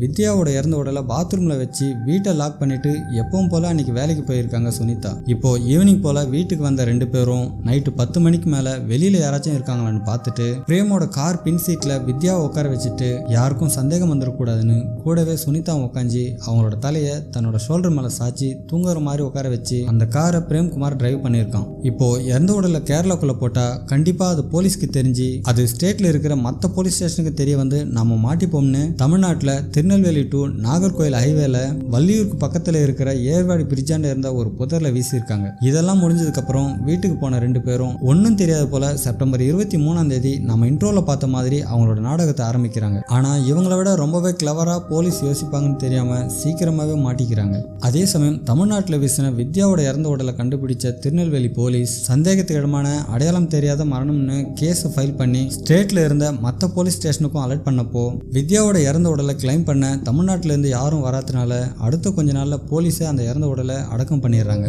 வித்யாவோட இறந்த உடலை பாத்ரூம்ல வச்சு வீட்டை லாக் பண்ணிட்டு எப்பவும் போல அன்னைக்கு வேலைக்கு போயிருக்காங்க சுனிதா. இப்போ ஈவினிங் போல வீட்டுக்கு வந்த 2 பேரும் நைட்டு 10 மணிக்கு மேல வெளியில யாராச்சும் இருக்காங்களான்னு பார்த்துட்டு பிரேமோட கார் பின் சீட்ல வித்யாவை உட்கார வச்சுட்டு யாருக்கும் சந்தேகம் வந்துடக்கூடாதுன்னு கூடவே சுனிதா உட்காந்து அவங்களோட தலையை தன்னோட ஷோல்டர் மேல சாச்சி தூங்குற மாதிரி உட்கார வச்சு அந்த காரை பிரேம்குமார் டிரைவ் பண்ணியிருக்கான். இப்போ இறந்த உடலை கேரளாக்குள்ள போட்டா கண்டிப்பா அது போலீஸ்க்கு தெரிஞ்சு அது ஸ்டேட்ல இருக்கிற மற்ற போலீஸ் ஸ்டேஷனுக்கு தெரிய வந்து நம்ம மாட்டிப்போம்னு தமிழ்நாட்டுல திருநெல்வேலி டு நாகர்கோயில் ஹைவேல வள்ளியூருக்கு பக்கத்துல இருக்கிற ஏர்வாடி பிரிட்ஜாண்ட இருந்த ஒரு புதர்ல வீசியிருக்காங்க. இதெல்லாம் முடிஞ்சதுக்கு அப்புறம் வீட்டுக்கு போன 2 பேரும் ஒன்னும் தெரியாத போல செப்டம்பர் 23ஆம் தேதி நம்ம இன்ட்ரோல பார்த்த மாதிரி அவங்களோட நாடகத்தை ஆரம்பிக்கிறாங்க. ஆனா இவங்களை விட ரொம்பவே கிளவரா போலீஸ் யோசிப்பாங்கன்னு தெரியாம சீக்கிரமாவே மாட்டிக்கிறாங்க. அதே சமயம் தமிழ்நாட்டில் வீசின வித்யாவோட இறந்த உடலை கண்டுபிடிச்ச திருநெல்வேலி போலீஸ் சந்தேகத்துக்கு இடமான அடையாளம் தெரியாத மரணம்னு கேஸ் ஃபைல் பண்ணி ஸ்டேட்ல இருந்த மற்ற போலீஸ் ஸ்டேஷனுக்கும் அலர்ட் பண்ணப்போ வித்யாவோட இறந்த உடலை கிளைம் பண்ண தமிழ்நாட்டில இருந்து யாரும் வராதனால அடுத்த கொஞ்ச நாள்ல போலீஸே அந்த இறந்த உடலை அடக்கம் பண்ணிடுறாங்க.